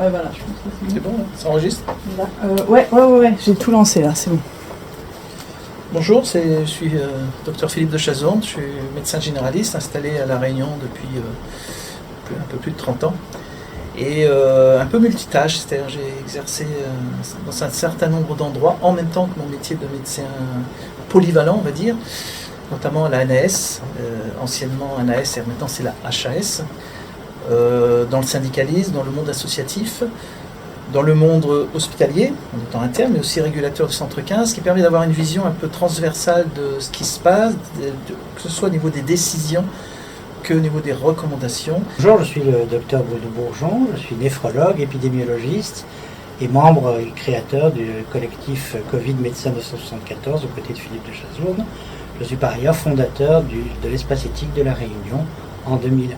Ouais, voilà, je pense que c'est C'est bon, ça enregistre? Ouais, j'ai tout lancé là, c'est bon. Bonjour, je suis Dr Philippe de Chazourne, je suis médecin généraliste installé à La Réunion depuis un peu plus de 30 ans. Et un peu multitâche, c'est-à-dire j'ai exercé dans un certain nombre d'endroits en même temps que mon métier de médecin polyvalent, on va dire, notamment à la NAS, anciennement NAS et maintenant c'est la HAS, dans le syndicalisme, dans le monde associatif, dans le monde hospitalier, en étant interne, mais aussi régulateur du Centre 15, ce qui permet d'avoir une vision un peu transversale de ce qui se passe, que ce soit au niveau des décisions qu'au niveau des recommandations. Bonjour, je suis le docteur Bruno Bourgeon, je suis néphrologue, épidémiologiste et membre et créateur du collectif Covid Médecins 274 aux côtés de Philippe de Chazourne. Je suis par ailleurs fondateur de l'espace éthique de La Réunion en 2001.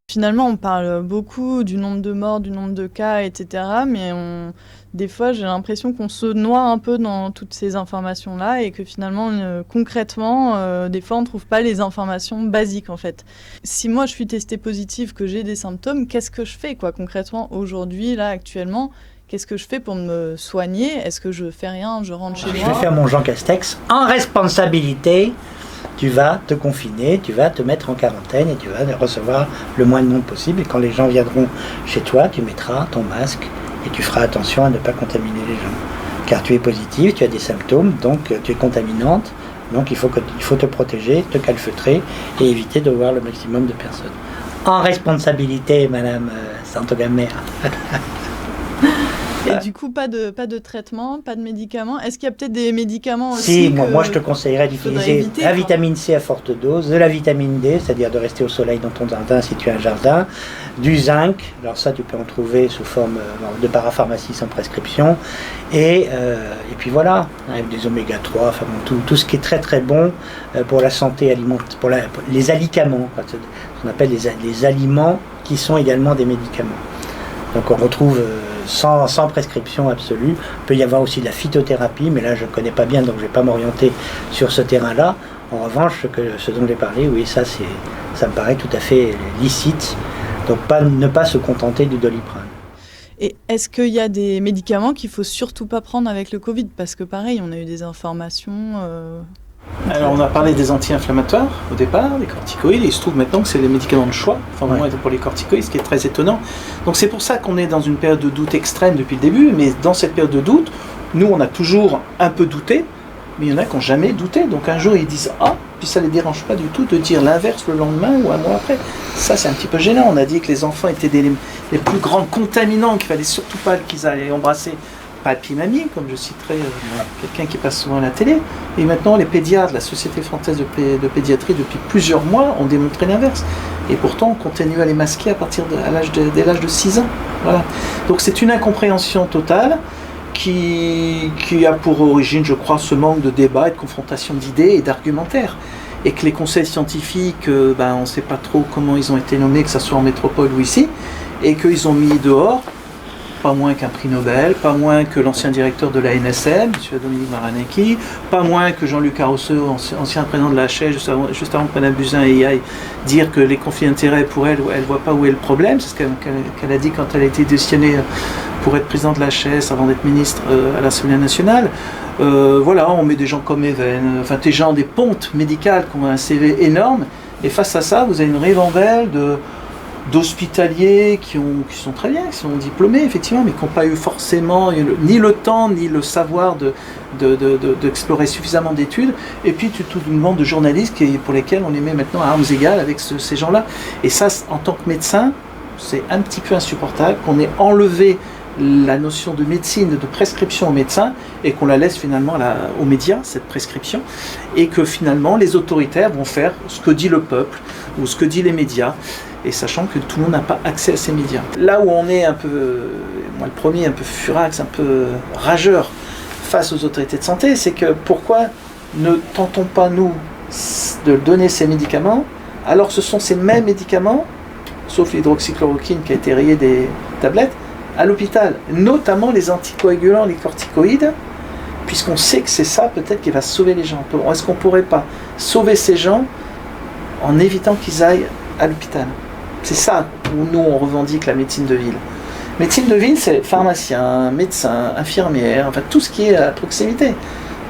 Finalement, on parle beaucoup du nombre de morts, du nombre de cas, etc. Mais des fois, j'ai l'impression qu'on se noie un peu dans toutes ces informations-là et que finalement, concrètement, des fois, on ne trouve pas les informations basiques, en fait. Si moi, je suis testée positive, que j'ai des symptômes, qu'est-ce que je fais, quoi, concrètement, aujourd'hui, là, actuellement? Qu'est-ce que je fais pour me soigner? Est-ce que je fais rien? Je rentre chez moi? Je vais faire mon Jean Castex. En responsabilité, tu vas te confiner, tu vas te mettre en quarantaine et tu vas recevoir le moins de monde possible. Et quand les gens viendront chez toi, tu mettras ton masque et tu feras attention à ne pas contaminer les gens. Car tu es positive, tu as des symptômes, donc tu es contaminante. Donc il faut te protéger, te calfeutrer et éviter de voir le maximum de personnes. En responsabilité, Madame Santogamère. Et du coup, pas de traitement, pas de médicaments. Est-ce qu'il y a peut-être des médicaments aussi? Si, moi je te conseillerais d'utiliser la vitamine C à forte dose, de la vitamine D, c'est-à-dire de rester au soleil dans ton jardin si tu as un jardin, du zinc, alors ça tu peux en trouver sous forme de parapharmacie sans prescription, et puis voilà, avec des oméga 3, enfin bon, tout ce qui est très très bon pour la santé alimentaire, pour les alicaments, ce qu'on appelle les aliments qui sont également des médicaments. Donc on retrouve sans prescription absolue. Il peut y avoir aussi de la phytothérapie, mais là je ne connais pas bien, donc je ne vais pas m'orienter sur ce terrain-là. En revanche, ce dont j'ai parlé, oui, ça me paraît tout à fait licite. Donc ne pas se contenter du Doliprane. Et est-ce qu'il y a des médicaments qu'il ne faut surtout pas prendre avec le Covid? Parce que pareil, on a eu des informations... Alors on a parlé des anti-inflammatoires au départ, des corticoïdes, et il se trouve maintenant que c'est les médicaments de choix, enfin au moins pour les corticoïdes, ce qui est très étonnant. Donc c'est pour ça qu'on est dans une période de doute extrême depuis le début, mais dans cette période de doute, nous on a toujours un peu douté, mais il y en a qui n'ont jamais douté. Donc un jour ils disent « Ah !» puis ça ne les dérange pas du tout de dire l'inverse le lendemain ou un mois après. Ça c'est un petit peu gênant. On a dit que les enfants étaient les plus grands contaminants, qu'il ne fallait surtout pas qu'ils allaient embrasser papy, mamie, comme je citerai quelqu'un qui passe souvent à la télé. Et maintenant, les pédiatres, la Société française de pédiatrie, depuis plusieurs mois, ont démontré l'inverse. Et pourtant, on continue à les masquer à partir dès l'âge de 6 ans. Voilà. Donc c'est une incompréhension totale qui a pour origine, je crois, ce manque de débat et de confrontation d'idées et d'argumentaires. Et que les conseils scientifiques, on ne sait pas trop comment ils ont été nommés, que ce soit en métropole ou ici, et qu'ils ont mis dehors pas moins qu'un prix Nobel, pas moins que l'ancien directeur de la NSM, M. Dominique Maranecki, pas moins que Jean-Luc Arrosseux, ancien président de la HAS, juste avant que Mme Buzyn y aille dire que les conflits d'intérêts, pour elle ne voit pas où est le problème. C'est ce qu'elle a dit quand elle a été désignée pour être présidente de la HAS avant d'être ministre à l'Assemblée nationale. Voilà, on met des gens comme Even, enfin des gens, des pontes médicales qui ont un CV énorme, et face à ça, vous avez une ribambelle d'hospitaliers qui sont très bien, qui sont diplômés effectivement, mais qui n'ont pas eu forcément ni le temps ni le savoir d'explorer suffisamment d'études, et puis toute une bande de journalistes pour lesquels on les met maintenant à armes égales avec ces gens-là. Et ça, en tant que médecin, c'est un petit peu insupportable qu'on ait enlevé la notion de médecine, de prescription aux médecins, et qu'on la laisse finalement aux médias, cette prescription, et que finalement les autoritaires vont faire ce que dit le peuple ou ce que disent les médias, et sachant que tout le monde n'a pas accès à ces médias. Là où on est un peu, moi le premier, un peu furax, un peu rageur face aux autorités de santé, c'est que pourquoi ne tentons pas nous de donner ces médicaments, alors ce sont ces mêmes médicaments, sauf l'hydroxychloroquine qui a été rayée des tablettes, à l'hôpital, notamment les anticoagulants, les corticoïdes, puisqu'on sait que c'est ça peut-être qui va sauver les gens. Est-ce qu'on ne pourrait pas sauver ces gens en évitant qu'ils aillent à l'hôpital? C'est ça où nous on revendique la médecine de ville. Médecine de ville, c'est pharmacien, médecin, infirmière, enfin tout ce qui est à proximité.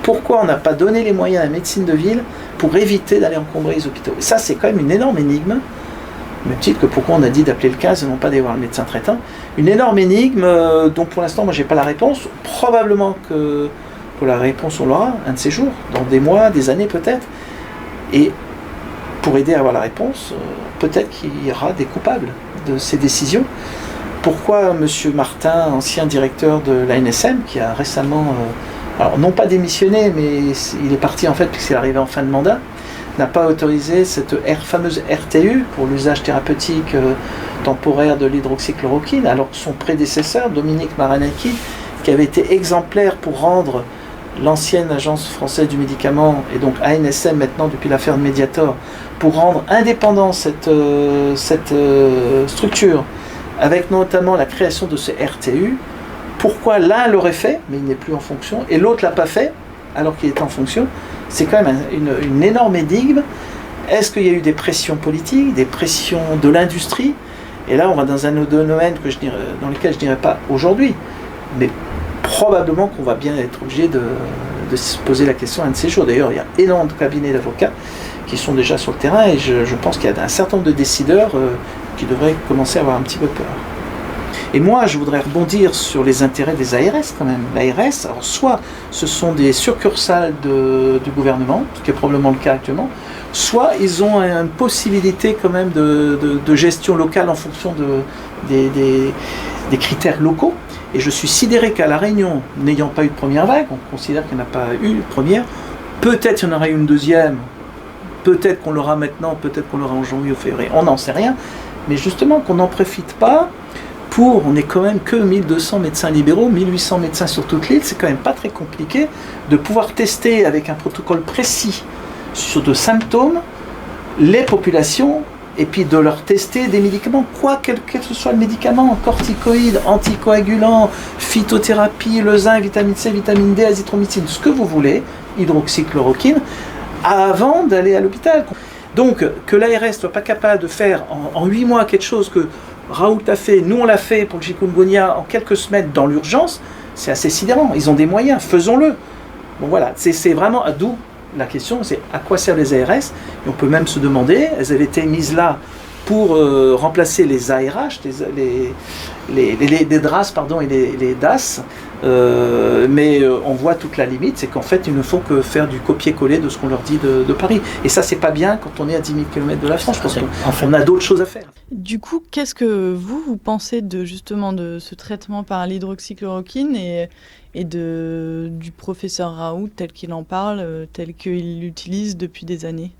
Pourquoi on n'a pas donné les moyens à la médecine de ville pour éviter d'aller encombrer les hôpitaux? Et ça, c'est quand même une énorme énigme. Même titre que pourquoi on a dit d'appeler le 15 et non pas d'aller voir le médecin traitant. Une énorme énigme dont pour l'instant, moi, j'ai pas la réponse. Probablement que pour la réponse, on l'aura un de ces jours, dans des mois, des années peut-être. Et pour aider à avoir la réponse, peut-être qu'il y aura des coupables de ces décisions. Pourquoi M. Martin, ancien directeur de l'ANSM, qui a récemment, alors non pas démissionné, mais il est parti en fait puisqu'il est arrivé en fin de mandat, n'a pas autorisé cette fameuse RTU pour l'usage thérapeutique temporaire de l'hydroxychloroquine, alors que son prédécesseur, Dominique Maranaki, qui avait été exemplaire pour rendre l'ancienne Agence française du médicament, et donc ANSM maintenant depuis l'affaire de Mediator, pour rendre indépendant cette structure, avec notamment la création de ce RTU. Pourquoi l'un l'aurait fait, mais il n'est plus en fonction, et l'autre ne l'a pas fait, alors qu'il est en fonction? C'est quand même une énorme énigme. Est-ce qu'il y a eu des pressions politiques, des pressions de l'industrie? Et là, on va dans un autre domaine dans lequel je ne dirais pas aujourd'hui, mais probablement qu'on va bien être obligé de se poser la question un de ces jours. D'ailleurs, il y a énormément de cabinets d'avocats qui sont déjà sur le terrain, et je pense qu'il y a un certain nombre de décideurs qui devraient commencer à avoir un petit peu peur. Et moi, je voudrais rebondir sur les intérêts des ARS quand même. L'ARS, alors soit ce sont des succursales du gouvernement, ce qui est probablement le cas actuellement, soit ils ont une possibilité quand même de gestion locale en fonction des critères locaux. Et je suis sidéré qu'à La Réunion, n'ayant pas eu de première vague, on considère qu'il n'y en a pas eu de première, peut-être il y en aura eu une deuxième, peut-être qu'on l'aura maintenant, peut-être qu'on l'aura en janvier ou février, on n'en sait rien, mais justement qu'on n'en profite pas on n'est quand même que 1200 médecins libéraux, 1800 médecins sur toute l'île, c'est quand même pas très compliqué de pouvoir tester avec un protocole précis sur de symptômes les populations, et puis de leur tester des médicaments, quel que soit le médicament, corticoïdes, anticoagulants, phytothérapie, le zinc, vitamine C, vitamine D, azithromycine, ce que vous voulez, hydroxychloroquine, avant d'aller à l'hôpital. Donc, que l'ARS ne soit pas capable de faire en 8 mois quelque chose que Raoult a fait, nous on l'a fait pour le chikungunya en quelques semaines dans l'urgence, c'est assez sidérant. Ils ont des moyens, faisons-le. Bon voilà, c'est vraiment d'où la question, c'est à quoi servent les ARS? Et on peut même se demander, elles avaient été mises là pour remplacer les ARH, les DRAS pardon, et les DAS, mais on voit toute la limite, c'est qu'en fait ils ne font que faire du copier-coller de ce qu'on leur dit de Paris. Et ça c'est pas bien quand on est à 10 000 km de la France, parce qu'on a d'autres choses à faire. Du coup, qu'est-ce que vous pensez justement de ce traitement par l'hydroxychloroquine et du professeur Raoult tel qu'il en parle, tel qu'il l'utilise depuis des années?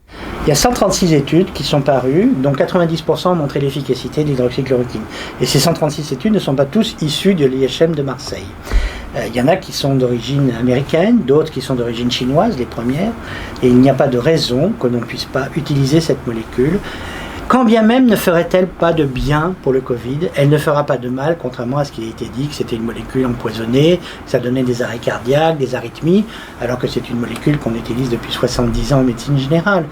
Il y a 136 études qui sont parues, dont 90% ont montré l'efficacité de l'hydroxychloroquine. Et ces 136 études ne sont pas tous issues de l'IHM de Marseille. Il y en a qui sont d'origine américaine, d'autres qui sont d'origine chinoise, les premières, et il n'y a pas de raison que l'on ne puisse pas utiliser cette molécule. Quand bien même ne ferait-elle pas de bien pour le Covid, elle ne fera pas de mal, contrairement à ce qui a été dit, que c'était une molécule empoisonnée, que ça donnait des arrêts cardiaques, des arythmies, alors que c'est une molécule qu'on utilise depuis 70 ans en médecine générale.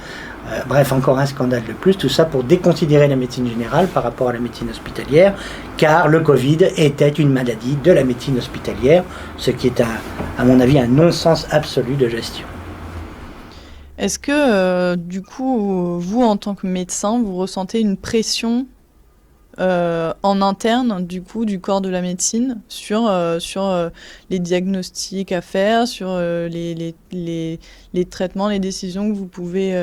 Bref, encore un scandale de plus, tout ça pour déconsidérer la médecine générale par rapport à la médecine hospitalière, car le Covid était une maladie de la médecine hospitalière, ce qui est, à mon avis, un non-sens absolu de gestion. Est-ce que, du coup, vous, en tant que médecin, vous ressentez une pression en interne, du coup, du corps de la médecine sur les diagnostics à faire, sur les traitements, les décisions que vous pouvez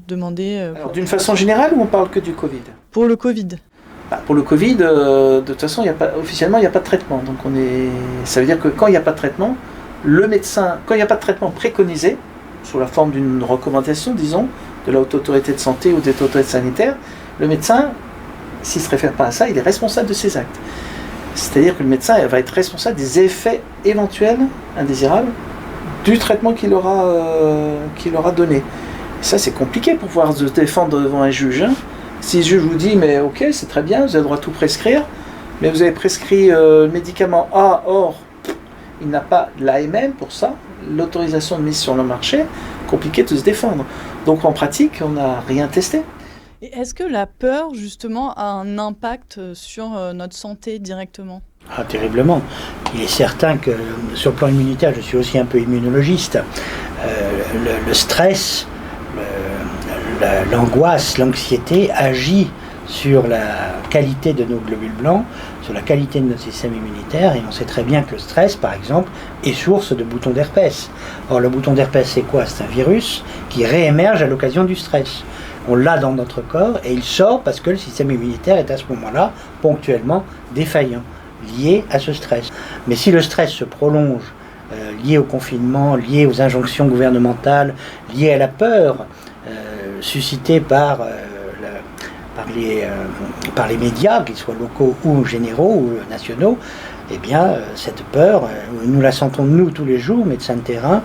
demander Alors, d'une façon générale, ou on parle que du Covid? Pour le Covid. Pour le Covid, de toute façon, officiellement, il n'y a pas de traitement. Donc ça veut dire que quand il n'y a pas de traitement, le médecin, quand il n'y a pas de traitement préconisé, sous la forme d'une recommandation, disons, de la Haute Autorité de Santé ou des autorités sanitaires, le médecin, s'il ne se réfère pas à ça, il est responsable de ses actes. C'est-à-dire que le médecin va être responsable des effets éventuels, indésirables, du traitement qu'il aura donné. Et ça, c'est compliqué pour pouvoir se défendre devant un juge. Si le juge vous dit, mais ok, c'est très bien, vous avez le droit de tout prescrire, mais vous avez prescrit le médicament A, or, il n'a pas l'AMM pour ça, l'autorisation de mise sur le marché, compliqué de se défendre. Donc en pratique, on n'a rien testé. Et est-ce que la peur, justement, a un impact sur notre santé directement ? Ah, terriblement. Il est certain que sur le plan immunitaire, je suis aussi un peu immunologiste, le stress, l'angoisse, l'anxiété agit sur la qualité de nos globules blancs, sur la qualité de notre système immunitaire, et on sait très bien que le stress, par exemple, est source de boutons d'herpès. Or, le bouton d'herpès, c'est quoi? C'est un virus qui réémerge à l'occasion du stress. On l'a dans notre corps et il sort parce que le système immunitaire est à ce moment-là ponctuellement défaillant, lié à ce stress. Mais si le stress se prolonge, lié au confinement, lié aux injonctions gouvernementales, lié à la peur suscitée par les médias, qu'ils soient locaux ou généraux ou nationaux, eh bien, cette peur, nous la sentons nous tous les jours, médecins de terrain,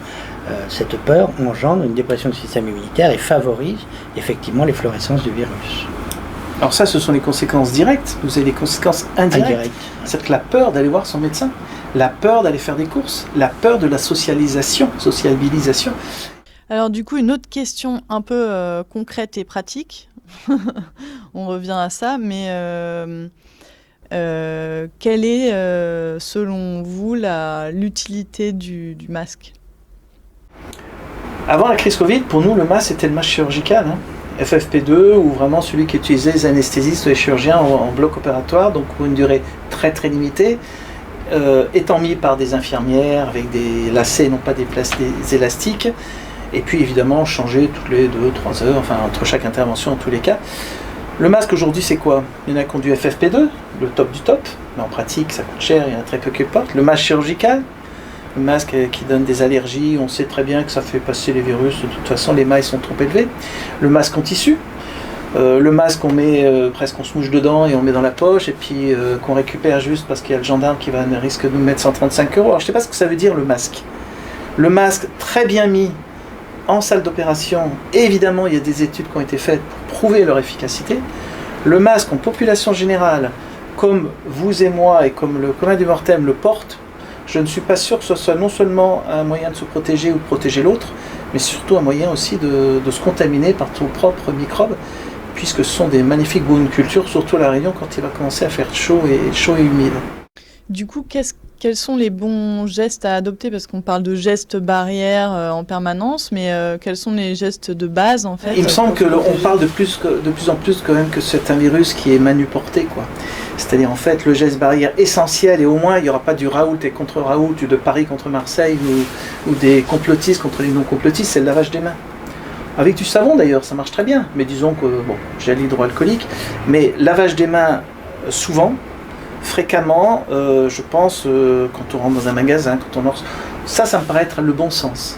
cette peur engendre une dépression du système immunitaire et favorise effectivement l'efflorescence du virus. Alors ça, ce sont les conséquences directes, vous avez les conséquences indirectes. C'est la peur d'aller voir son médecin, la peur d'aller faire des courses, la peur de la socialisation. Alors du coup, une autre question un peu concrète et pratique, on revient à ça, mais quelle est, selon vous, l'utilité du masque? Avant la crise Covid, pour nous, le masque, c'était le masque chirurgical. FFP2, ou vraiment celui qu'utilisaient les anesthésistes ou les chirurgiens en bloc opératoire, donc pour une durée très très limitée, étant mis par des infirmières avec des lacets, non pas des élastiques, et puis évidemment changer toutes les 2-3 heures, enfin entre chaque intervention en tous les cas. Le masque aujourd'hui, c'est quoi? Il y en a qui ont du FFP2, le top du top, mais en pratique ça coûte cher, il y en a très peu qui le portent. Le masque chirurgical, le masque qui donne des allergies, on sait très bien que ça fait passer les virus, de toute façon les mailles sont trop élevées. Le masque en tissu, le masque qu'on met presque, on se mouche dedans et on met dans la poche, et puis qu'on récupère juste parce qu'il y a le gendarme qui risque de nous mettre 135 €. Alors je ne sais pas ce que ça veut dire le masque. Le masque très bien mis en salle d'opération, et évidemment il y a des études qui ont été faites pour prouver leur efficacité. Le masque en population générale, comme vous et moi et comme le commun des mortels le porte, je ne suis pas sûr que ce soit non seulement un moyen de se protéger ou de protéger l'autre, mais surtout un moyen aussi de se contaminer par ton propre microbe, puisque ce sont des magnifiques boules-cultures, surtout à La Réunion quand il va commencer à faire chaud et humide. Du coup, quels sont les bons gestes à adopter? Parce qu'on parle de gestes barrières en permanence, mais quels sont les gestes de base en fait? Il me semble qu'on parle de plus en plus quand même que c'est un virus qui est manuporté, quoi. C'est-à-dire en fait le geste barrière essentiel, et au moins il n'y aura pas du Raoult et contre Raoult, ou de Paris contre Marseille, ou des complotistes contre les non-complotistes, c'est le lavage des mains. Avec du savon d'ailleurs, ça marche très bien, mais disons que, bon, gel hydroalcoolique, mais lavage des mains souvent, fréquemment, je pense, quand on rentre dans un magasin, quand on ça me paraît être le bon sens.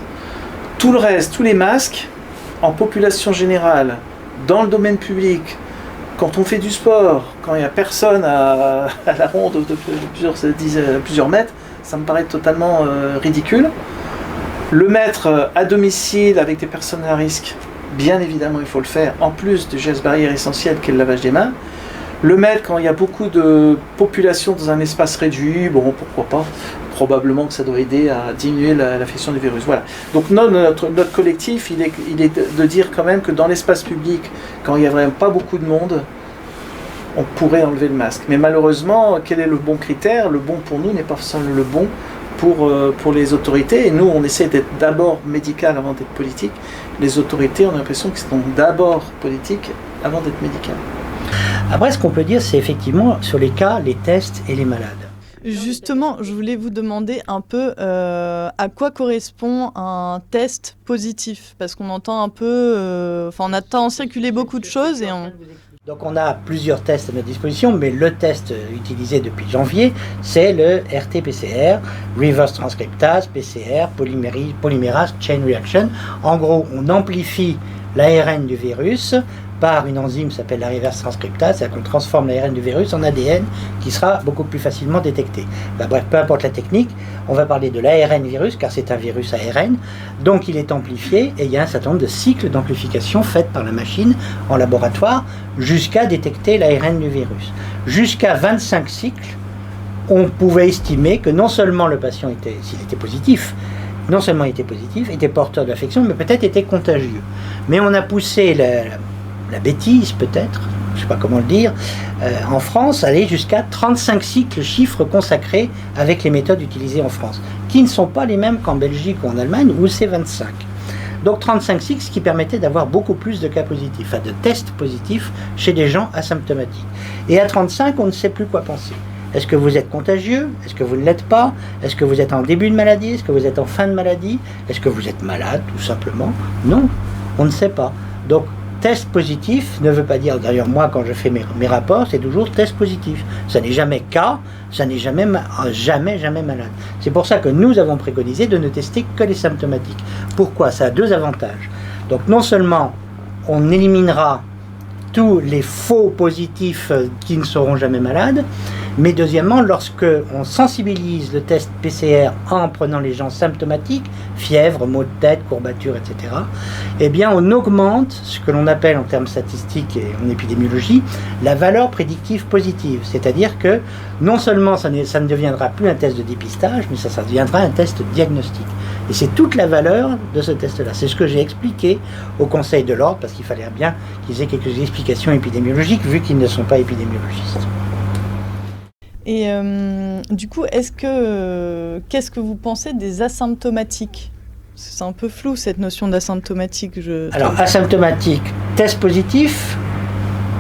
Tout le reste, tous les masques, en population générale, dans le domaine public, quand on fait du sport, quand il n'y a personne à la ronde de plusieurs mètres, ça me paraît totalement ridicule. Le mettre à domicile avec des personnes à risque, bien évidemment il faut le faire, en plus du geste barrière essentiel qu'est le lavage des mains. Le mettre quand il y a beaucoup de population dans un espace réduit, bon, pourquoi pas. Probablement que ça doit aider à diminuer l'affection du virus. Voilà. Donc notre collectif, il est de dire quand même que dans l'espace public, quand il n'y a vraiment pas beaucoup de monde, on pourrait enlever le masque. Mais malheureusement, quel est le bon critère? Le bon pour nous n'est pas forcément le bon pour les autorités. Et nous, on essaie d'être d'abord médical avant d'être politique. Les autorités, on a l'impression qu'ils sont d'abord politiques avant d'être médicales. Après, ce qu'on peut dire, c'est effectivement sur les cas, les tests et les malades. Justement, je voulais vous demander un peu à quoi correspond un test positif, parce qu'on entend un peu, on attend circuler beaucoup de choses et Donc on a plusieurs tests à notre disposition, mais le test utilisé depuis janvier, c'est le RT-PCR, Reverse Transcriptase, PCR, Polymérase Chain Reaction. En gros, on amplifie l'ARN du virus par une enzyme qui s'appelle la reverse transcriptase, c'est-à-dire qu'on transforme l'ARN du virus en ADN qui sera beaucoup plus facilement détecté. Bref, peu importe la technique, on va parler de l'ARN virus, car c'est un virus ARN, donc il est amplifié, et il y a un certain nombre de cycles d'amplification faits par la machine en laboratoire jusqu'à détecter l'ARN du virus. Jusqu'à 25 cycles, on pouvait estimer que non seulement le patient s'il était positif, non seulement il était positif, était porteur de l'affection, mais peut-être était contagieux. Mais on a poussé la bêtise peut-être, je ne sais pas comment le dire, en France, aller jusqu'à 35 cycles chiffres consacrés avec les méthodes utilisées en France, qui ne sont pas les mêmes qu'en Belgique ou en Allemagne, où c'est 25. Donc 35 cycles, ce qui permettait d'avoir beaucoup plus de cas positifs, enfin de tests positifs chez des gens asymptomatiques. Et à 35, on ne sait plus quoi penser. Est-ce que vous êtes contagieux? Est-ce que vous ne l'êtes pas? Est-ce que vous êtes en début de maladie? Est-ce que vous êtes en fin de maladie? Est-ce que vous êtes malade, tout simplement? Non, on ne sait pas. Donc, test positif ne veut pas dire, d'ailleurs moi quand je fais mes rapports, c'est toujours test positif. Ça n'est jamais cas, ça n'est jamais malade. C'est pour ça que nous avons préconisé de ne tester que les symptomatiques. Pourquoi? Ça a deux avantages. Donc non seulement on éliminera tous les faux positifs qui ne seront jamais malades, mais deuxièmement, lorsque on sensibilise le test PCR en prenant les gens symptomatiques, fièvre, maux de tête, courbatures, etc., eh bien on augmente ce que l'on appelle en termes statistiques et en épidémiologie, la valeur prédictive positive. C'est-à-dire que non seulement ça ne deviendra plus un test de dépistage, mais ça deviendra un test diagnostique. Et c'est toute la valeur de ce test-là. C'est ce que j'ai expliqué au Conseil de l'Ordre, parce qu'il fallait bien qu'ils aient quelques explications épidémiologiques, vu qu'ils ne sont pas épidémiologistes. Et du coup, qu'est-ce que vous pensez des asymptomatiques? C'est un peu flou cette notion d'asymptomatique. Alors, asymptomatique, test positif,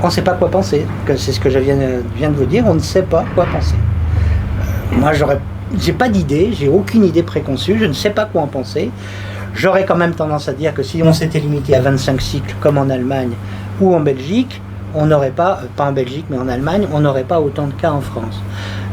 on ne sait pas quoi penser. C'est ce que je viens de vous dire, on ne sait pas quoi penser. Moi, j'ai pas d'idée, j'ai aucune idée préconçue, je ne sais pas quoi en penser. J'aurais quand même tendance à dire que si on s'était limité à 25 cycles comme en Allemagne ou en Belgique, on n'aurait pas en Belgique, mais en Allemagne, on n'aurait pas autant de cas en France.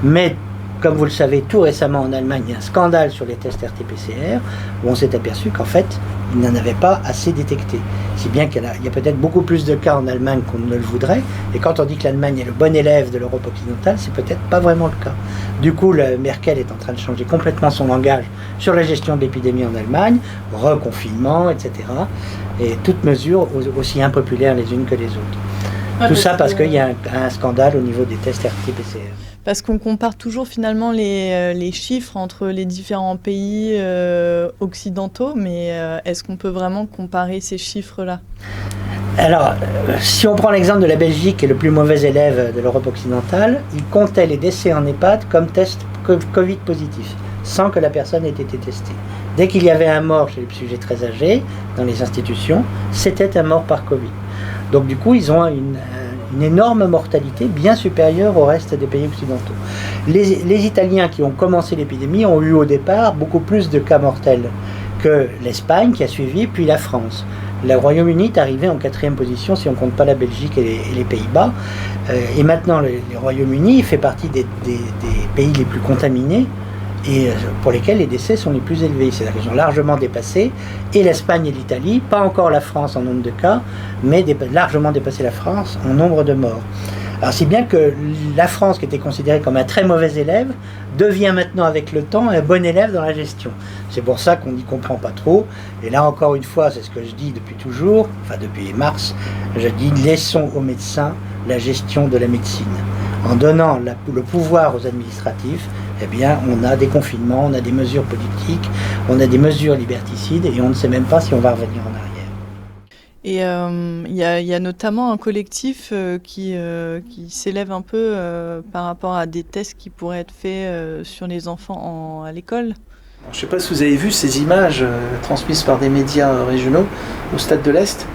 Mais, comme vous le savez, tout récemment en Allemagne, il y a un scandale sur les tests RT-PCR, où on s'est aperçu qu'en fait, ils n'en avaient pas assez détecté. Si bien qu'il y a peut-être beaucoup plus de cas en Allemagne qu'on ne le voudrait, et quand on dit que l'Allemagne est le bon élève de l'Europe occidentale, c'est peut-être pas vraiment le cas. Du coup, Merkel est en train de changer complètement son langage sur la gestion de l'épidémie en Allemagne, reconfinement, etc. Et toutes mesures aussi impopulaires les unes que les autres. Tout ça parce qu'il y a un scandale au niveau des tests RT-PCR. Parce qu'on compare toujours finalement les chiffres entre les différents pays occidentaux, mais est-ce qu'on peut vraiment comparer ces chiffres-là? Alors, si on prend l'exemple de la Belgique, qui est le plus mauvais élève de l'Europe occidentale, il comptait les décès en EHPAD comme test Covid positif, sans que la personne ait été testée. Dès qu'il y avait un mort chez les sujets très âgés, dans les institutions, c'était un mort par Covid. Donc du coup, ils ont une énorme mortalité bien supérieure au reste des pays occidentaux. Les Italiens qui ont commencé l'épidémie ont eu au départ beaucoup plus de cas mortels que l'Espagne qui a suivi, puis la France. Le Royaume-Uni est arrivé en 4e position si on ne compte pas la Belgique et les Pays-Bas. Et maintenant, le Royaume-Uni fait partie des pays les plus contaminés et pour lesquels les décès sont les plus élevés. C'est-à-dire qu'ils ont largement dépassé et l'Espagne et l'Italie, pas encore la France en nombre de cas, mais largement dépassé la France en nombre de morts. Alors si bien que la France, qui était considérée comme un très mauvais élève, devient maintenant avec le temps un bon élève dans la gestion. C'est pour ça qu'on n'y comprend pas trop. Et là encore une fois, c'est ce que je dis depuis toujours, enfin depuis mars, je dis laissons aux médecins la gestion de la médecine. En donnant le pouvoir aux administratifs, eh bien, on a des confinements, on a des mesures politiques, on a des mesures liberticides et on ne sait même pas si on va revenir en arrière. Et il y a notamment un collectif qui s'élève un peu par rapport à des tests qui pourraient être faits sur les enfants à l'école. Je ne sais pas si vous avez vu ces images transmises par des médias régionaux au Stade de l'Est.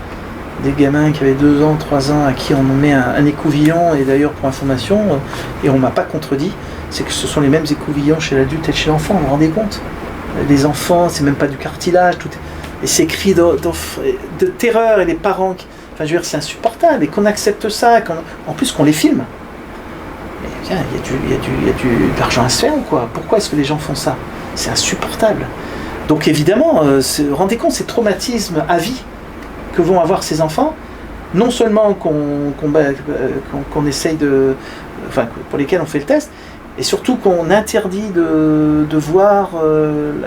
Des gamins qui avaient 2 ans, 3 ans, à qui on met un écouvillon, et d'ailleurs pour information, et on ne m'a pas contredit, c'est que ce sont les mêmes écouvillons chez l'adulte et chez l'enfant, vous vous rendez compte? Les enfants, c'est même pas du cartilage, et ces cris de terreur, et les parents, enfin je veux dire, c'est insupportable, et qu'on accepte ça, en plus qu'on les filme. Mais tiens, il y a de l'argent à se faire ou quoi? Pourquoi est-ce que les gens font ça? C'est insupportable. Donc évidemment, rendez compte ces traumatismes à vie que vont avoir ces enfants, non seulement qu'on essaye pour lesquels on fait le test, et surtout qu'on interdit de voir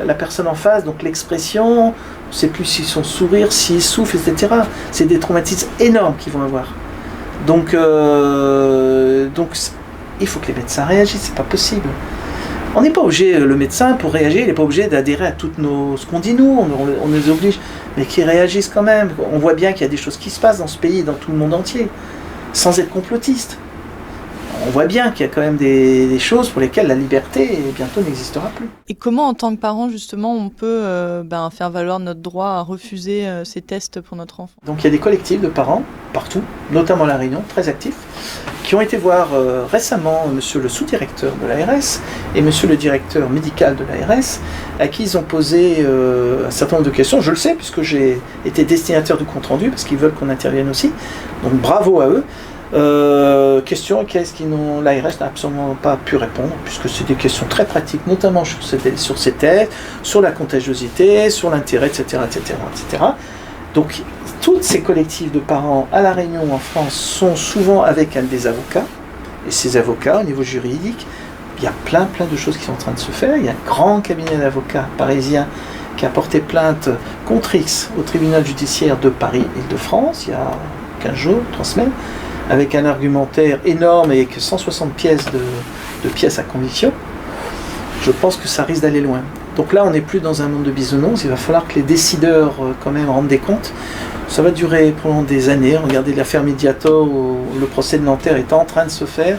la personne en face, donc l'expression, on ne sait plus si son sourire, s'il souffle, etc. C'est des traumatismes énormes qu'ils vont avoir. Donc il faut que les médecins réagissent, c'est pas possible. On n'est pas obligé, le médecin, pour réagir, il n'est pas obligé d'adhérer à ce qu'on dit nous, on les oblige, mais qu'ils réagissent quand même. On voit bien qu'il y a des choses qui se passent dans ce pays, dans tout le monde entier. sans être complotiste. On voit bien qu'il y a quand même des choses pour lesquelles la liberté bientôt n'existera plus. Et comment, en tant que parent, justement, on peut faire valoir notre droit à refuser ces tests pour notre enfant? Donc il y a des collectifs de parents, partout, notamment à La Réunion, très actifs, qui ont été voir récemment monsieur le sous-directeur de l'ARS et monsieur le directeur médical de l'ARS, à qui ils ont posé un certain nombre de questions. Je le sais, puisque j'ai été destinataire du compte-rendu, parce qu'ils veulent qu'on intervienne aussi. Donc bravo à eux. Questions l'ARS n'a absolument pas pu répondre, puisque c'est des questions très pratiques, notamment sur ces tests, sur la contagiosité, sur l'intérêt, etc., etc., etc. Donc, tous ces collectifs de parents à La Réunion ou en France sont souvent avec des avocats, et ces avocats, au niveau juridique, il y a plein de choses qui sont en train de se faire. Il y a un grand cabinet d'avocats parisiens qui a porté plainte contre X au tribunal judiciaire de Paris-Île-de-France, il y a 15 jours, 3 semaines, avec un argumentaire énorme et que 160 pièces de pièces à conviction. Je pense que ça risque d'aller loin. Donc là, on n'est plus dans un monde de bisounours, il va falloir que les décideurs quand même rendent des comptes. Ça va durer pendant des années. Regardez l'affaire Mediator, où le procès de Nanterre est en train de se faire,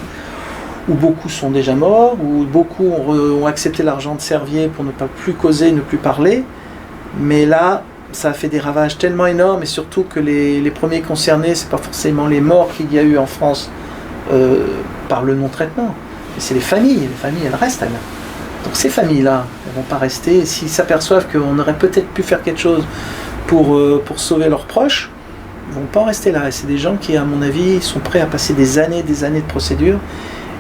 où beaucoup sont déjà morts, où beaucoup ont accepté l'argent de Servier pour ne pas plus causer, ne plus parler. Mais là, ça a fait des ravages tellement énormes, et surtout que les premiers concernés, c'est pas forcément les morts qu'il y a eu en France par le non-traitement, mais c'est les familles elles restent elles. Donc ces familles-là, elles vont pas rester, et s'ils s'aperçoivent qu'on aurait peut-être pu faire quelque chose pour sauver leurs proches, ils vont pas en rester là, et c'est des gens qui, à mon avis, sont prêts à passer des années de procédures,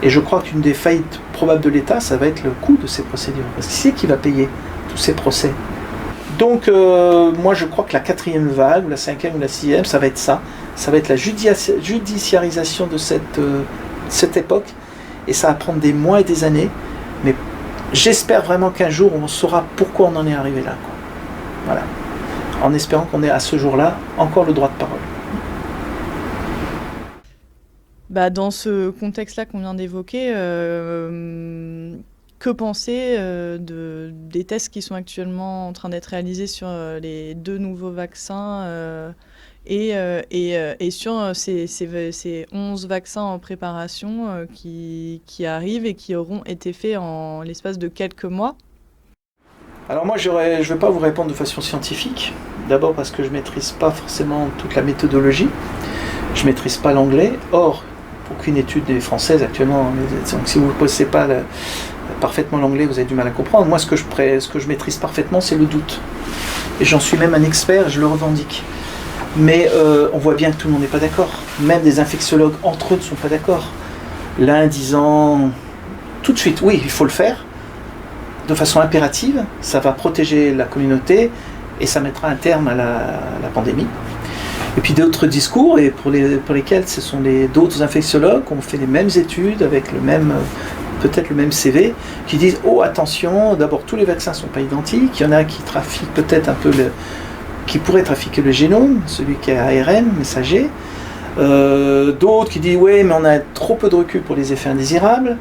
et je crois qu'une des faillites probables de l'État, ça va être le coût de ces procédures, parce que c'est qui va payer tous ces procès. Donc moi je crois que la 4e vague, ou la 5e ou la 6e, ça va être ça. Ça va être la judiciarisation de cette époque, et ça va prendre des mois et des années, mais j'espère vraiment qu'un jour on saura pourquoi on en est arrivé là, quoi. Voilà. En espérant qu'on ait à ce jour-là encore le droit de parole. Dans ce contexte-là qu'on vient d'évoquer, que penser des tests qui sont actuellement en train d'être réalisés sur les 2 nouveaux vaccins et sur ces 11 vaccins en préparation qui arrivent et qui auront été faits en l'espace de quelques mois? Alors moi, je ne vais pas vous répondre de façon scientifique. D'abord parce que je ne maîtrise pas forcément toute la méthodologie. Je ne maîtrise pas l'anglais. Or, aucune étude est française actuellement. Donc si vous ne posez pas parfaitement l'anglais, vous avez du mal à comprendre. Moi, ce que je maîtrise parfaitement, c'est le doute. Et j'en suis même un expert, je le revendique. Mais on voit bien que tout le monde n'est pas d'accord. Même des infectiologues entre eux ne sont pas d'accord. L'un disant tout de suite, oui, il faut le faire, de façon impérative, ça va protéger la communauté et ça mettra un terme à la pandémie. Et puis d'autres discours, et pour lesquels ce sont d'autres infectiologues qui ont fait les mêmes études avec peut-être le même CV, qui disent « Oh, attention, d'abord tous les vaccins ne sont pas identiques, il y en a qui trafiquent peut-être un peu qui pourraient trafiquer le génome, celui qui est ARN, messager. D'autres qui disent « Oui, mais on a trop peu de recul pour les effets indésirables. »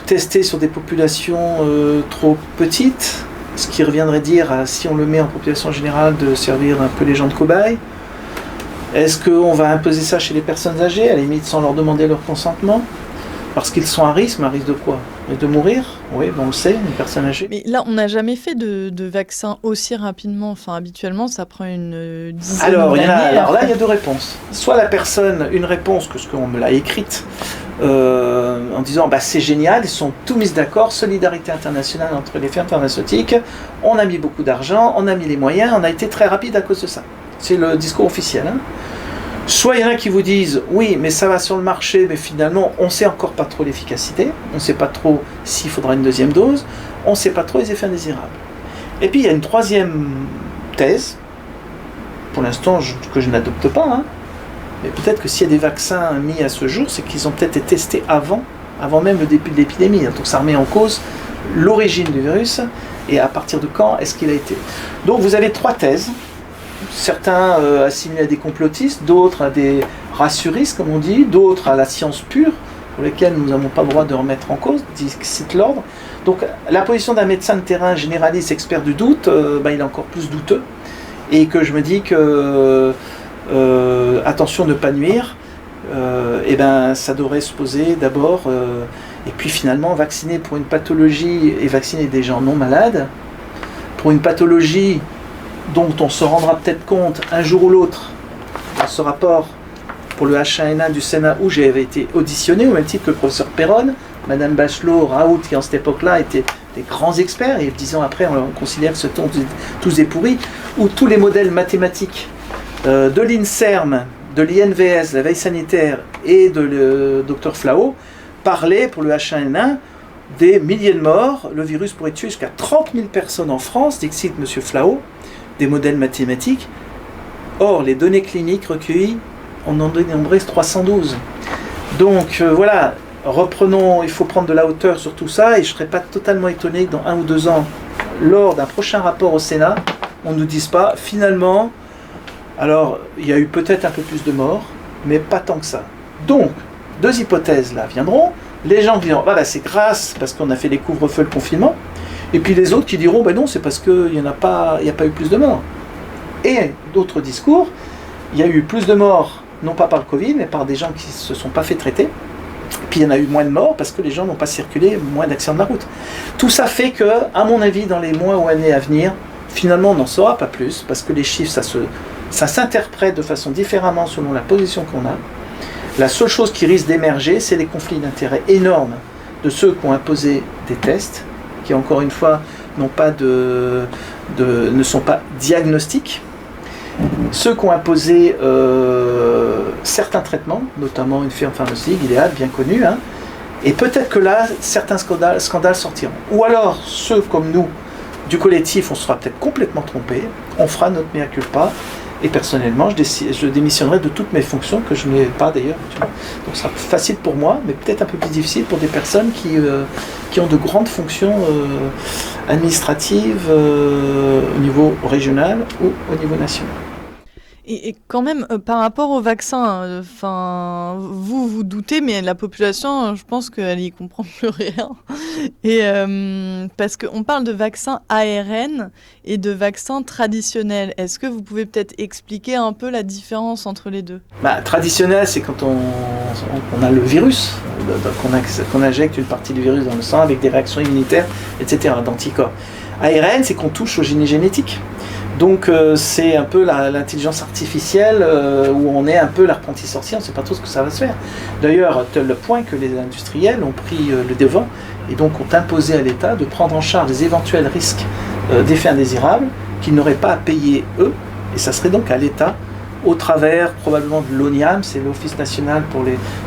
Tester sur des populations trop petites, ce qui reviendrait dire, si on le met en population générale, de servir un peu les gens de cobayes. Est-ce qu'on va imposer ça chez les personnes âgées, à la limite sans leur demander leur consentement? Parce qu'ils sont à risque, mais à risque de quoi? De mourir? Oui, on le sait, une personne âgée. Mais là, on n'a jamais fait de vaccin aussi rapidement. Enfin, habituellement, ça prend une dizaine d'années. Alors là, il y a 2 réponses. Soit la personne, une réponse, que ce qu'on me l'a écrite, en disant c'est génial, ils sont tous mis d'accord, solidarité internationale entre les firmes pharmaceutiques, on a mis beaucoup d'argent, on a mis les moyens, on a été très rapide à cause de ça. C'est le discours officiel. Soit il y en a qui vous disent oui, mais ça va sur le marché, mais finalement on ne sait encore pas trop l'efficacité, on ne sait pas trop s'il faudra une 2e dose, on ne sait pas trop les effets indésirables. Et puis il y a une 3e thèse, pour l'instant que je n'adopte pas, mais peut-être que s'il y a des vaccins mis à ce jour, c'est qu'ils ont peut-être été testés avant même le début de l'épidémie. Donc ça remet en cause l'origine du virus et à partir de quand est-ce qu'il a été. Donc vous avez 3 thèses. Certains assimilés à des complotistes, d'autres à des rassuristes, comme on dit, d'autres à la science pure, pour lesquels nous n'avons pas le droit de remettre en cause, cite l'ordre. Donc la position d'un médecin de terrain généraliste, expert du doute, il est encore plus douteux. Et que je me dis que attention ne pas nuire, et ben ça devrait se poser d'abord, et puis finalement vacciner pour une pathologie et vacciner des gens non malades, pour une pathologie dont on se rendra peut-être compte un jour ou l'autre dans ce rapport pour le H1N1 du Sénat où j'avais été auditionné, au même titre que le professeur Perron, Madame Bachelot, Raoult, qui en cette époque-là étaient des grands experts, et 10 ans après on considère que ce sont tous des pourris, où tous les modèles mathématiques de l'INSERM, de l'INVS, la veille sanitaire, et de le Dr Flao parlaient pour le H1N1 des milliers de morts. Le virus pourrait tuer jusqu'à 30 000 personnes en France, dixit M. Flao, des modèles mathématiques. Or, les données cliniques recueillies, on en dénombrait 312. Donc voilà, reprenons, il faut prendre de la hauteur sur tout ça, et je ne serais pas totalement étonné que dans 1 ou 2 ans, lors d'un prochain rapport au Sénat, on ne nous dise pas, finalement, alors il y a eu peut-être un peu plus de morts, mais pas tant que ça. Donc, 2 hypothèses là viendront, les gens diront, voilà, c'est grâce parce qu'on a fait les couvre-feux, le confinement, et puis les autres qui diront, ben non, c'est parce qu'il n'y a pas eu plus de morts. Et d'autres discours, il y a eu plus de morts, non pas par le Covid, mais par des gens qui ne se sont pas fait traiter. Puis il y en a eu moins de morts parce que les gens n'ont pas circulé, moins d'accidents de la route. Tout ça fait que, à mon avis, dans les mois ou années à venir, finalement, on n'en saura pas plus, parce que les chiffres, ça s'interprète de façon différemment selon la position qu'on a. La seule chose qui risque d'émerger, c'est les conflits d'intérêts énormes de ceux qui ont imposé des tests, qui encore une fois ne sont pas diagnostiques. Ceux qui ont imposé certains traitements, notamment une firme pharmaceutique, Gilead, bien connue, hein, et peut-être que là, certains scandales sortiront. Ou alors, ceux comme nous, du collectif, on sera peut-être complètement trompé, on fera notre mea culpa, et personnellement, je démissionnerai de toutes mes fonctions, que je n'ai pas d'ailleurs. Donc ce sera facile pour moi, mais peut-être un peu plus difficile pour des personnes qui ont de grandes fonctions administratives au niveau régional ou au niveau national. Et quand même, par rapport au vaccin, vous doutez, mais la population, je pense qu'elle y comprend plus rien. Et parce qu'on parle de vaccins ARN et de vaccins traditionnels. Est-ce que vous pouvez peut-être expliquer un peu la différence entre les deux ? Traditionnel, c'est quand on a le virus, qu'on injecte une partie du virus dans le sang avec des réactions immunitaires, etc., d'anticorps. ARN, c'est qu'on touche au génie génétique. Donc c'est un peu l'intelligence artificielle où on est un peu l'apprenti sorcier, on ne sait pas trop ce que ça va se faire. D'ailleurs, tel le point que les industriels ont pris le devant et donc ont imposé à l'État de prendre en charge les éventuels risques d'effets indésirables qu'ils n'auraient pas à payer eux, et ça serait donc à l'État, au travers probablement de l'ONIAM, c'est l'Office national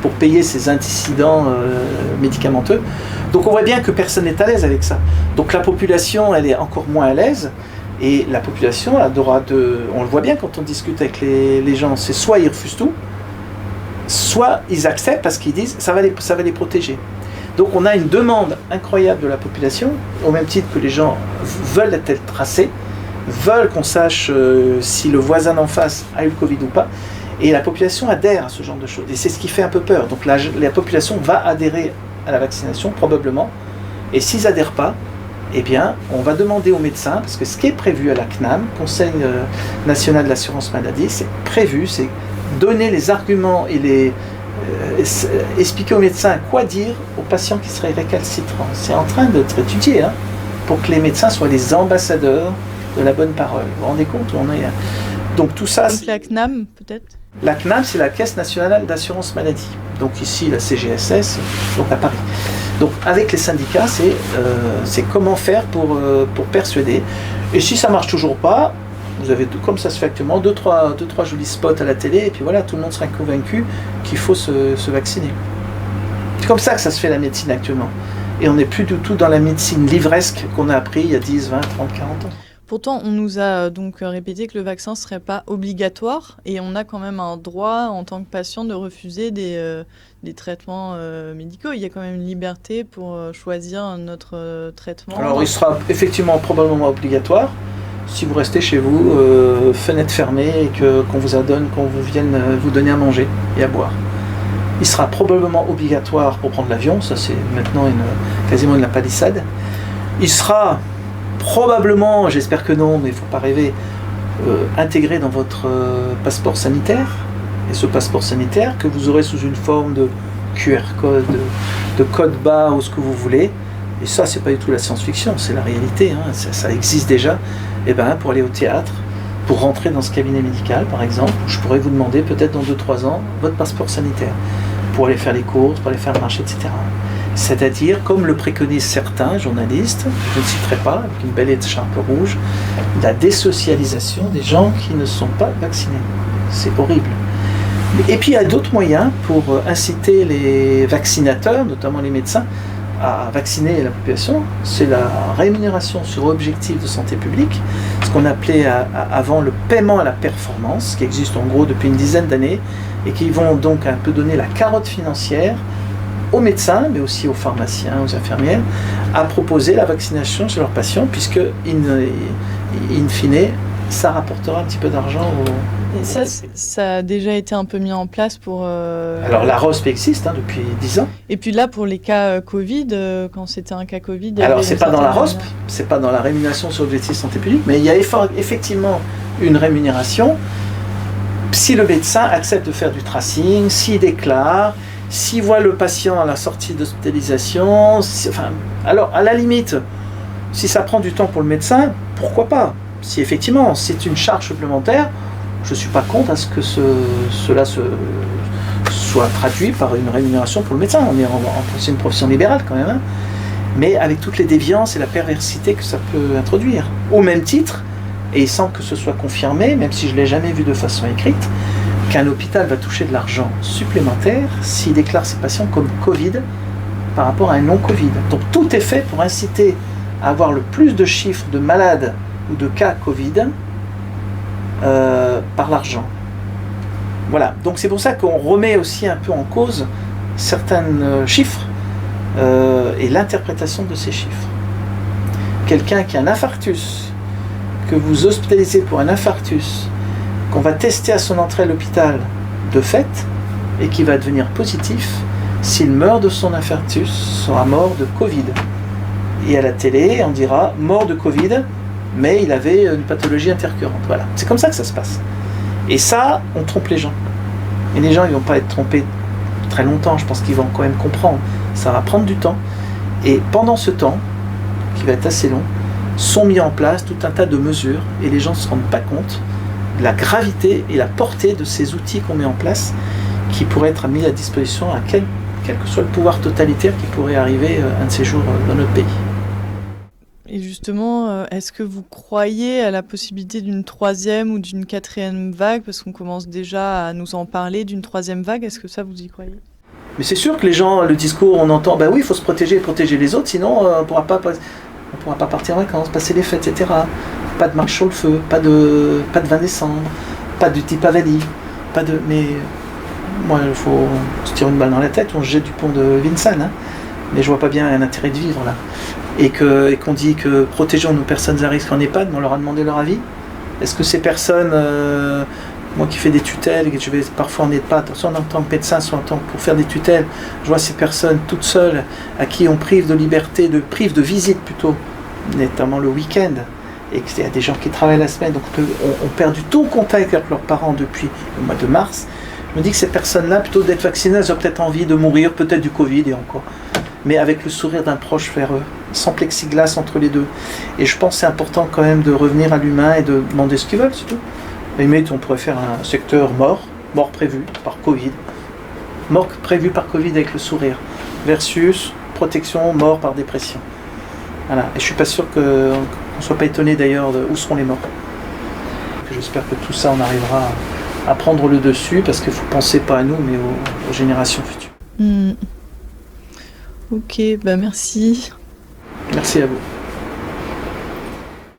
pour payer ces antécédents médicamenteux. Donc on voit bien que personne n'est à l'aise avec ça. Donc la population, elle est encore moins à l'aise. Et la population aura on le voit bien quand on discute avec les gens, c'est soit ils refusent tout, soit ils acceptent parce qu'ils disent ça va les protéger. Donc on a une demande incroyable de la population, au même titre que les gens veulent être tracés, veulent qu'on sache si le voisin d'en face a eu le Covid ou pas, et la population adhère à ce genre de choses. Et c'est ce qui fait un peu peur. Donc la population va adhérer à la vaccination, probablement, et s'ils n'adhèrent pas, eh bien, on va demander aux médecins, parce que ce qui est prévu à la CNAM, Conseil national de l'assurance maladie, c'est prévu, c'est donner les arguments et expliquer aux médecins quoi dire aux patients qui seraient récalcitrants. C'est en train d'être étudié, hein, pour que les médecins soient les ambassadeurs de la bonne parole. Vous vous rendez compte où on est, hein. Donc tout ça... Donc la CNAM, peut-être ? La CNAM, c'est la Caisse nationale d'assurance maladie. Donc ici, la CGSS, donc à Paris. Donc avec les syndicats, c'est comment faire pour persuader. Et si ça marche toujours pas, vous avez, comme ça se fait actuellement, deux, trois jolis spots à la télé, et puis voilà, tout le monde sera convaincu qu'il faut se vacciner. C'est comme ça que ça se fait la médecine actuellement. Et on n'est plus du tout dans la médecine livresque qu'on a appris il y a 10, 20, 30, 40 ans. Pourtant, on nous a donc répété que le vaccin ne serait pas obligatoire, et on a quand même un droit en tant que patient de refuser des traitements médicaux. Il y a quand même une liberté pour choisir notre traitement. Alors il sera effectivement probablement obligatoire si vous restez chez vous, fenêtre fermée, et qu'on vous vienne vous donner à manger et à boire. Il sera probablement obligatoire pour prendre l'avion, ça c'est maintenant quasiment une palissade. Il sera probablement, j'espère que non, mais il ne faut pas rêver, intégré dans votre passeport sanitaire. Et ce passeport sanitaire que vous aurez sous une forme de QR code, de code barre ou ce que vous voulez. Et ça, c'est pas du tout la science-fiction, c'est la réalité, hein. Ça existe déjà. Et ben, pour aller au théâtre, pour rentrer dans ce cabinet médical, par exemple, je pourrais vous demander peut-être dans 2-3 ans votre passeport sanitaire pour aller faire les courses, pour aller faire le marché, etc. C'est-à-dire, comme le préconisent certains journalistes, je ne citerai pas, avec une belle écharpe rouge, la désocialisation des gens qui ne sont pas vaccinés. C'est horrible. Et puis il y a d'autres moyens pour inciter les vaccinateurs, notamment les médecins, à vacciner la population. C'est la rémunération sur objectif de santé publique, ce qu'on appelait avant le paiement à la performance, qui existe en gros depuis une dizaine d'années, et qui vont donc un peu donner la carotte financière aux médecins, mais aussi aux pharmaciens, aux infirmières, à proposer la vaccination chez leurs patients, puisque, in fine, ça rapportera un petit peu d'argent aux... Et ça a déjà été un peu mis en place pour... Alors la ROSP existe depuis 10 ans. Et puis là, pour les cas Covid, quand c'était un cas Covid... Alors c'est pas dans la ROSP, c'est pas dans la rémunération sur objectif santé publique, mais il y a effectivement une rémunération si le médecin accepte de faire du tracing, s'il déclare, s'il voit le patient à la sortie d'hospitalisation, alors à la limite, si ça prend du temps pour le médecin, pourquoi pas? Si effectivement c'est une charge supplémentaire, je ne suis pas contre à ce que cela soit traduit par une rémunération pour le médecin. C'est une profession libérale quand même, hein, mais avec toutes les déviances et la perversité que ça peut introduire. Au même titre, et sans que ce soit confirmé, même si je ne l'ai jamais vu de façon écrite, qu'un hôpital va toucher de l'argent supplémentaire s'il déclare ses patients comme Covid par rapport à un non-Covid. Donc tout est fait pour inciter à avoir le plus de chiffres de malades ou de cas Covid par l'argent. Voilà, donc c'est pour ça qu'on remet aussi un peu en cause certains chiffres et l'interprétation de ces chiffres. Quelqu'un qui a un infarctus, que vous hospitalisez pour un infarctus, qu'on va tester à son entrée à l'hôpital de fait, et qui va devenir positif, s'il meurt de son infarctus, sera mort de Covid. Et à la télé, on dira mort de Covid, mais il avait une pathologie intercurrente. Voilà, c'est comme ça que ça se passe. Et ça, on trompe les gens. Et les gens, ils ne vont pas être trompés très longtemps, je pense qu'ils vont quand même comprendre. Ça va prendre du temps. Et pendant ce temps, qui va être assez long, sont mis en place tout un tas de mesures, et les gens ne se rendent pas compte de la gravité et la portée de ces outils qu'on met en place, qui pourraient être mis à disposition à quel que soit le pouvoir totalitaire qui pourrait arriver un de ces jours dans notre pays. Et justement, est-ce que vous croyez à la possibilité d'une 3e ou d'une 4e vague? Parce qu'on commence déjà à nous en parler d'une 3e vague. Est-ce que ça, vous y croyez? Mais c'est sûr que les gens, le discours, on entend, ben oui, il faut se protéger et protéger les autres, sinon on ne pourra pas partir en vacances, passer les fêtes, etc. Pas de marche sur le feu, pas de 20 décembre, pas de Deepavali, mais moi, il faut se tirer une balle dans la tête, on se jette du pont de Vincennes, hein. Mais je vois pas bien un intérêt de vivre là. Et qu'on dit que protégeons nos personnes à risque en EHPAD, mais on leur a demandé leur avis. Est-ce que ces personnes, moi qui fais des tutelles, et que je vais parfois en EHPAD, soit en tant que médecin, soit pour faire des tutelles, je vois ces personnes toutes seules, à qui on prive de liberté, prive de visite plutôt, notamment le week-end, et qu'il y a des gens qui travaillent la semaine, donc on perd du tout contact avec leurs parents depuis le mois de mars. Je me dis que ces personnes-là, plutôt d'être vaccinées, elles ont peut-être envie de mourir, peut-être du Covid et encore, mais avec le sourire d'un proche vers eux, sans plexiglas entre les deux. Et je pense que c'est important quand même de revenir à l'humain et de demander ce qu'ils veulent, surtout. Mais on pourrait faire un secteur mort prévu par Covid, mort prévu par Covid avec le sourire, versus protection, mort par dépression. Voilà. Et je suis pas sûr qu'on ne soit pas étonné d'ailleurs de où seront les morts. J'espère que tout ça, on arrivera à prendre le dessus, parce qu'il faut penser pas à nous, mais aux générations futures. Ok, merci. Merci à vous.